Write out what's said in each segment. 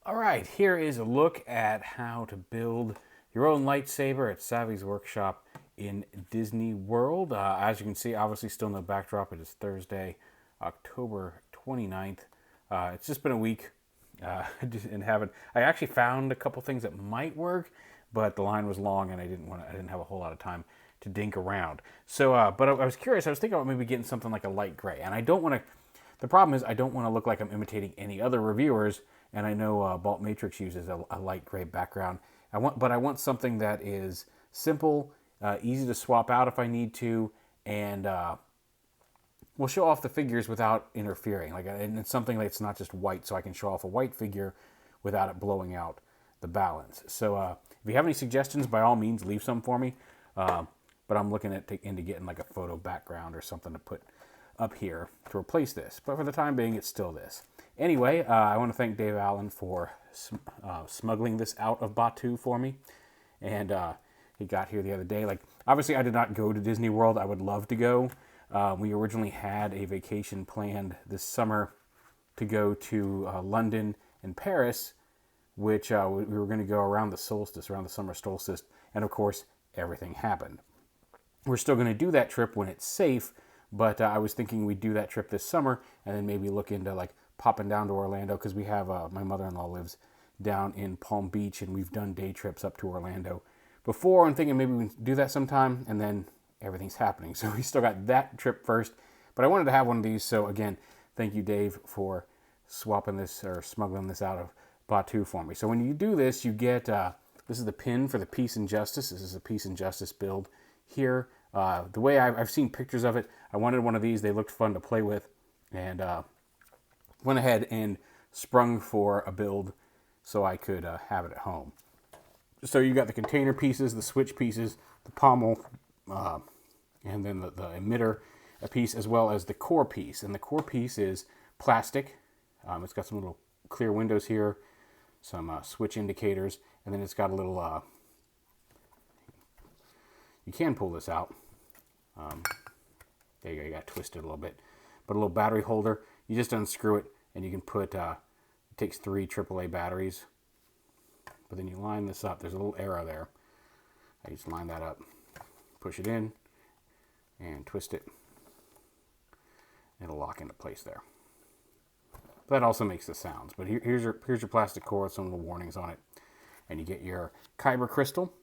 All right, here is a look at how to build your own lightsaber at Savi's workshop in Disney World. As you can see, obviously still no backdrop. It is Thursday, October 29th. It's just been a week and haven't. I actually found a couple things that might work, but the line was long and I didn't have a whole lot of time to dink around. So, but I was curious. I was thinking about maybe getting something like a light gray, and I don't want to. The problem is I don't want to look like I'm imitating any other reviewers, and I know Balt Matrix uses a light gray background. But I want something that is simple, easy to swap out if I need to, and will show off the figures without interfering. And it's something that's not just white, so I can show off a white figure without it blowing out the balance. So if you have any suggestions, by all means, leave some for me. But I'm looking into getting like a photo background or something to put up here to replace this. But for the time being, it's still this. Anyway, I want to thank Dave Allen for smuggling this out of Batu for me. And he got here the other day. Obviously, I did not go to Disney World. I would love to go. We originally had a vacation planned this summer to go to London and Paris, which we were going to go around the solstice, around the summer solstice. And of course, everything happened. We're still going to do that trip when it's safe, but I was thinking we'd do that trip this summer and then maybe look into popping down to Orlando, because we have my mother-in-law lives down in Palm Beach, and we've done day trips up to Orlando before. I'm thinking maybe we can do that sometime, and then everything's happening. So we still got that trip first, but I wanted to have one of these. So again, thank you, Dave, for swapping this or smuggling this out of Batu for me. So when you do this, you get, this is the pin for the Peace and Justice. This is a Peace and Justice build here. The way I've seen pictures of it, I wanted one of these. They looked fun to play with, and went ahead and sprung for a build so I could have it at home. So you got the container pieces, the switch pieces, the pommel, and then the emitter piece, as well as the core piece. And the core piece is plastic. It's got some little clear windows here, some switch indicators, and then it's got a little, you can pull this out. There you go, you got to twist it a little bit. But a little battery holder, you just unscrew it, and you can put, it takes 3 AAA batteries. But then you line this up. There's a little arrow there. I just line that up, push it in, and twist it. It'll lock into place there. That also makes the sounds. But here's your plastic core with some little warnings on it. And you get your Kyber crystal.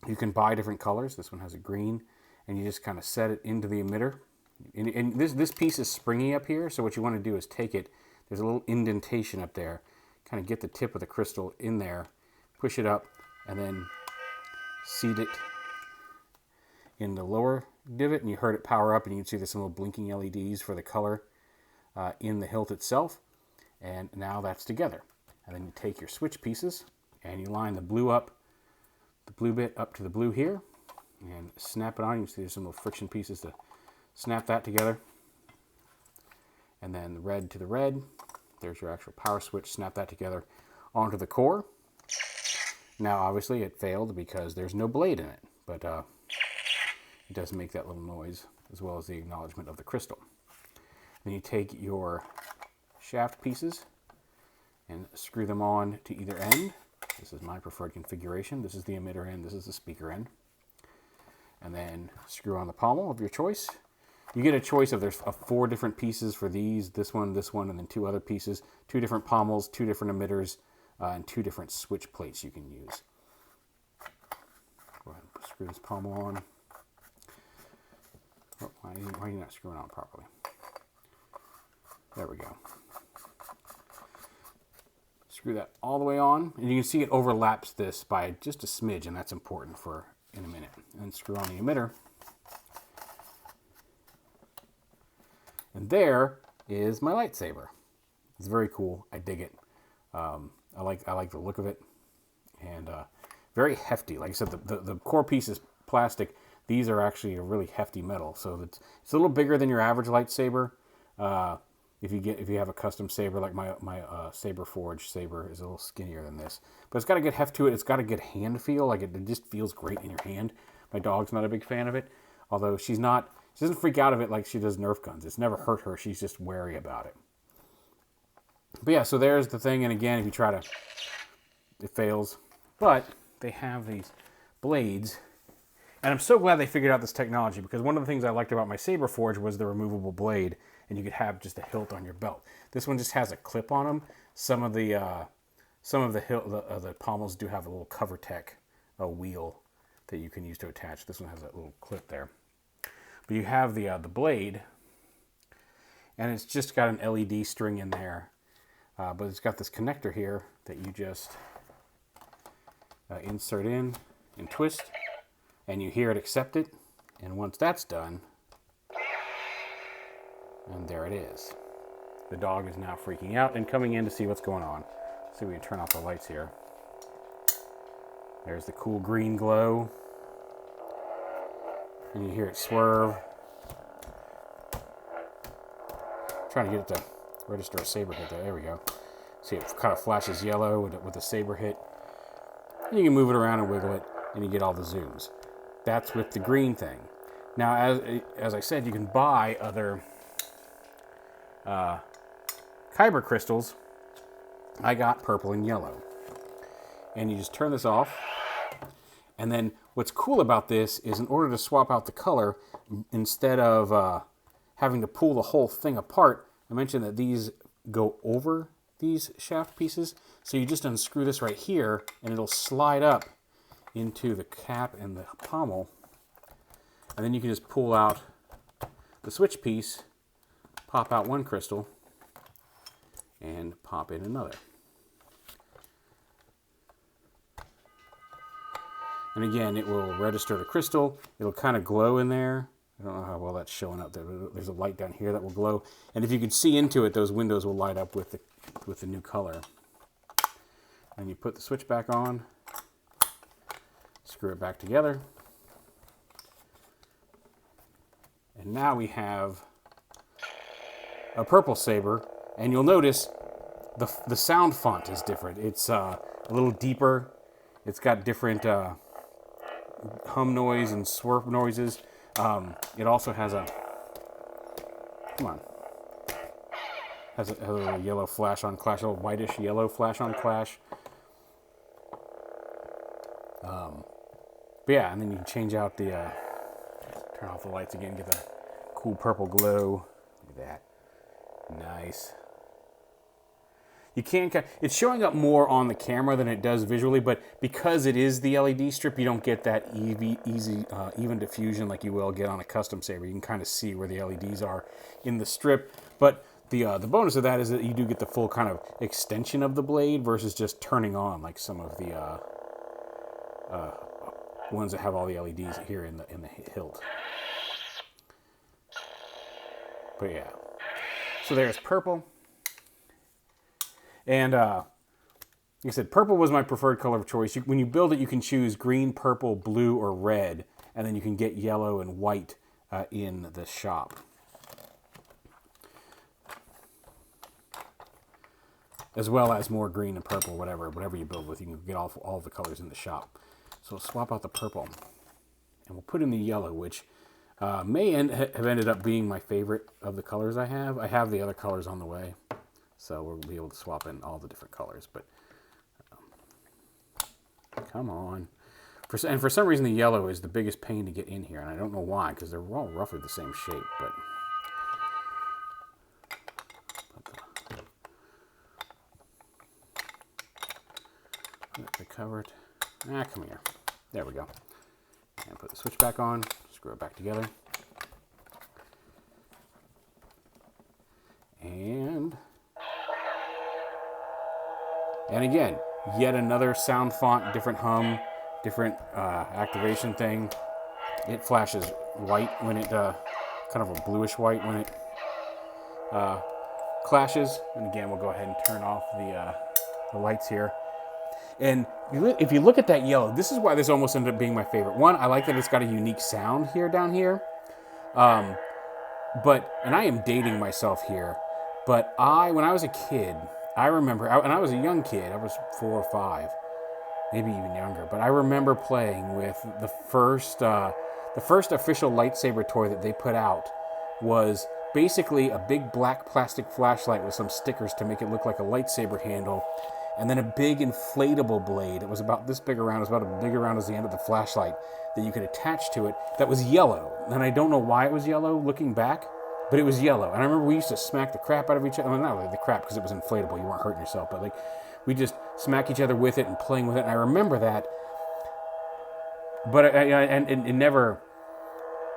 You can buy different colors. This one has a green. And you just kind of set it into the emitter. And this piece is springy up here, so what you want to do is take it, there's a little indentation up there, kind of get the tip of the crystal in there, push it up, and then seat it in the lower divot, and you heard it power up, and you can see there's some little blinking LEDs for the color in the hilt itself, and now that's together. And then you take your switch pieces, and you line the blue bit up to the blue here, and snap it on. You can see there's some little friction pieces to snap that together. And then the red to the red. There's your actual power switch. Snap that together onto the core. Now, obviously, it failed because there's no blade in it. But it does make that little noise, as well as the acknowledgement of the crystal. Then you take your shaft pieces and screw them on to either end. This is my preferred configuration. This is the emitter end. This is the speaker end. And then screw on the pommel of your choice. You get a choice of there's 4 different pieces for these, this one, and then 2 other pieces, 2 different pommels, 2 different emitters, and 2 different switch plates you can use. Go ahead and screw this pommel on. Oh, why are you not screwing on properly? There we go. Screw that all the way on, and you can see it overlaps this by just a smidge, and that's important for in a minute. And then screw on the emitter. And there is my lightsaber. It's very cool. I dig it. I like the look of it. And very hefty. Like I said, the core piece is plastic. These are actually a really hefty metal. So it's a little bigger than your average lightsaber. If you have a custom saber, like my Saber Forge saber is a little skinnier than this. But it's got a good heft to it. It's got a good hand feel. Like it just feels great in your hand. My dog's not a big fan of it. Although she doesn't freak out of it like she does Nerf guns. It's never hurt her. She's just wary about it. But yeah, so there's the thing. And again, if you try to, it fails. But they have these blades. And I'm so glad they figured out this technology, because one of the things I liked about my Saber Forge was the removable blade, and you could have just a hilt on your belt. This one just has a clip on them. Some of the hilt, the pommels do have a little cover tech, a wheel that you can use to attach. This one has a little clip there. But you have the blade, and it's just got an LED string in there. But it's got this connector here that you just insert in and twist, and you hear it accept it. And once that's done, and there it is. The dog is now freaking out and coming in to see what's going on. See if we can turn off the lights here. There's the cool green glow. And you hear it swerve. Trying to get it to register a saber hit there. There we go. See, it kind of flashes yellow with a saber hit. And you can move it around and wiggle it, and you get all the zooms. That's with the green thing. Now, as I said, you can buy other Kyber crystals. I got purple and yellow. And you just turn this off. And then what's cool about this is, in order to swap out the color, instead of having to pull the whole thing apart, I mentioned that these go over these shaft pieces. So you just unscrew this right here, and it'll slide up into the cap and the pommel. And then you can just pull out the switch piece, pop out one crystal, and pop in another. And again, it will register the crystal. It'll kind of glow in there. I don't know how well that's showing up there. There's a light down here that will glow. And if you could see into it, those windows will light up with the new color. And you put the switch back on, screw it back together. And now we have a purple saber. And you'll notice the sound font is different. It's a little deeper. It's got different hum noise and swirp noises. It also has a, has a little yellow flash on clash, a little whitish yellow flash on clash. But yeah, and then you can change out the, turn off the lights again, get the cool purple glow. Look at that. Nice. You can, it's showing up more on the camera than it does visually, but because it is the LED strip, you don't get that easy even diffusion like you will get on a custom saber. You can kind of see where the LEDs are in the strip, but the bonus of that is that you do get the full kind of extension of the blade versus just turning on like some of the ones that have all the LEDs here in the hilt. But yeah, so there's purple. And like I said, purple was my preferred color of choice. When you build it, you can choose green, purple, blue, or red. And then you can get yellow and white in the shop. As well as more green and purple, whatever you build with. You can get all the colors in the shop. So we'll swap out the purple. And we'll put in the yellow, which may have ended up being my favorite of the colors I have. I have the other colors on the way. So we'll be able to swap in all the different colors, but come on. And for some reason, the yellow is the biggest pain to get in here, and I don't know why, because they're all roughly the same shape, but let the cover it. Come here. There we go. And put the switch back on, screw it back together. And again, yet another sound font, different hum, different activation thing. It flashes white when it, kind of a bluish white when it clashes. And again, we'll go ahead and turn off the lights here. And if you look at that yellow, this is why this almost ended up being my favorite. One, I like that it's got a unique sound here down here. And I am dating myself here, but when I was a kid, I remember, and I was a young kid, I was 4 or 5, maybe even younger, but I remember playing with the first official lightsaber toy that they put out was basically a big black plastic flashlight with some stickers to make it look like a lightsaber handle, and then a big inflatable blade. It was about this big around. It was about as big around as the end of the flashlight that you could attach to it. That was yellow, and I don't know why it was yellow looking back, but it was yellow. And I remember we used to smack the crap out of each other. Well, not really the crap because it was inflatable. You weren't hurting yourself, but like we just smack each other with it and playing with it. And I remember that, but it never.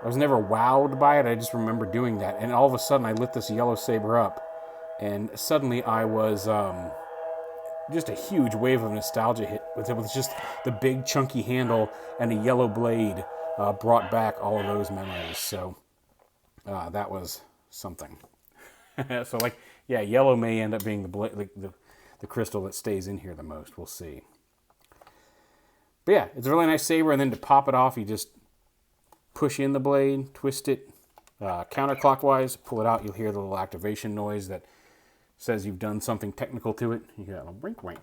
I was never wowed by it. I just remember doing that, and all of a sudden I lit this yellow saber up, and suddenly I was just a huge wave of nostalgia hit. It was just the big chunky handle and a yellow blade brought back all of those memories. So that was something. So like, yeah, yellow may end up being the crystal that stays in here the most. We'll see. But yeah, it's a really nice saber, and then to pop it off, you just push in the blade, twist it counterclockwise, pull it out. You'll hear the little activation noise that says you've done something technical to it. You hear that little brink, brink.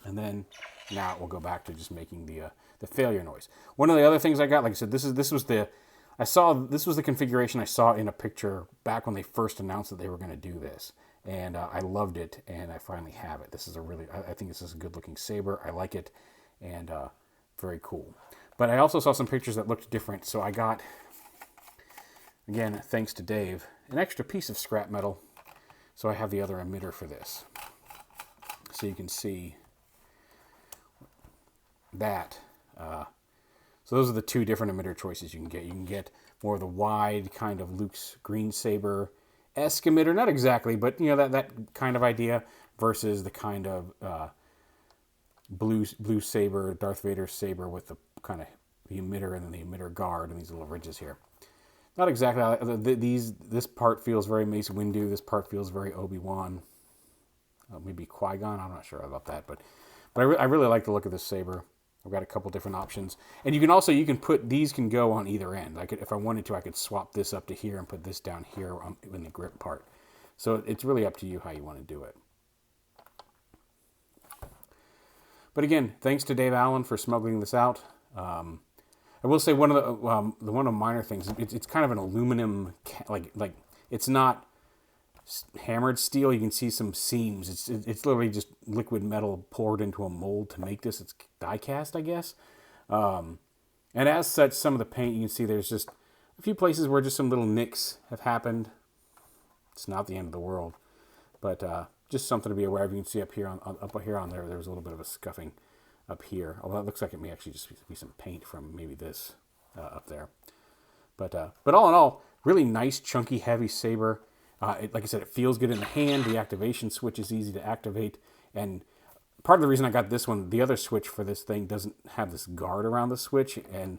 And then now it will go back to just making the failure noise. One of the other things I got, like I said, this was the configuration I saw in a picture back when they first announced that they were going to do this. And I loved it, and I finally have it. This is I think this is a good looking saber. I like it, and very cool. But I also saw some pictures that looked different, so I got, again, thanks to Dave, an extra piece of scrap metal. So I have the other emitter for this. So you can see that. So those are the two different emitter choices you can get. You can get more of the wide kind of Luke's green saber-esque emitter. Not exactly, but you know, that kind of idea versus the kind of blue saber, Darth Vader saber with the kind of the emitter and then the emitter guard and these little ridges here. Not exactly. This part feels very Mace Windu. This part feels very Obi-Wan. Maybe Qui-Gon. I'm not sure about that, but I really like the look of this saber. I've got a couple different options, and you can put these can go on either end. If I wanted to, I could swap this up to here and put this down here in the grip part. So it's really up to you how you want to do it. But again, thanks to Dave Allen for smuggling this out. I will say one of the minor things. It's kind of an aluminum, like it's not hammered steel. You can see some seams. It's literally just liquid metal poured into a mold to make this. It's die cast, I guess. And as such, some of the paint you can see there's just a few places where just some little nicks have happened. It's not the end of the world, but just something to be aware of. You can see up here on there was a little bit of a scuffing up here. Although it looks like it may actually just be some paint from maybe this up there. But all in all, really nice, chunky, heavy saber. Like I said, it feels good in the hand. The activation switch is easy to activate. And part of the reason I got this one, the other switch for this thing doesn't have this guard around the switch. And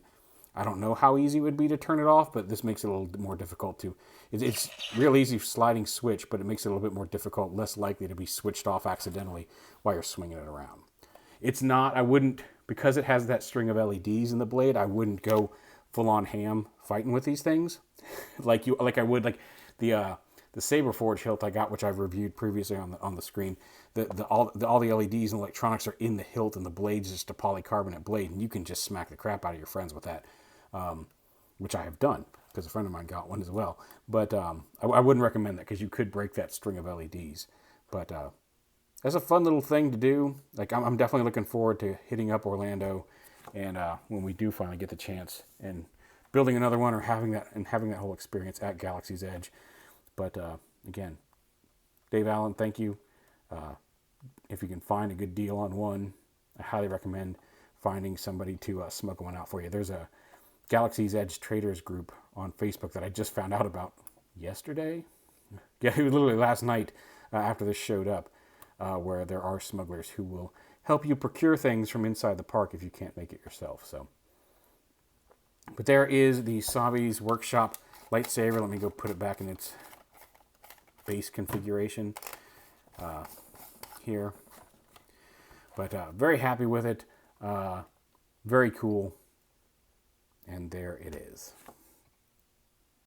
I don't know how easy it would be to turn it off, but this makes it a little bit more difficult to. It's real easy sliding switch, but it makes it a little bit more difficult, less likely to be switched off accidentally while you're swinging it around. It's not, I wouldn't, because it has that string of LEDs in the blade, I wouldn't go full on ham fighting with these things like I would like the Saber Forge hilt I got, which I've reviewed previously on the screen. All the LEDs and electronics are in the hilt, and the blade's just a polycarbonate blade, and you can just smack the crap out of your friends with that, which I have done because a friend of mine got one as well. But I wouldn't recommend that because you could break that string of LEDs. But that's a fun little thing to do. Like I'm definitely looking forward to hitting up Orlando, and when we do finally get the chance, and building another one or having that whole experience at Galaxy's Edge. But again, Dave Allen, thank you. If you can find a good deal on one, I highly recommend finding somebody to smuggle one out for you. There's a Galaxy's Edge traders group on Facebook that I just found out about yesterday. Yeah, it was literally last night after this showed up, where there are smugglers who will help you procure things from inside the park if you can't make it yourself. So, but there is the Savi's Workshop lightsaber. Let me go put it back in its base configuration here. But very happy with it. Very cool. And there it is.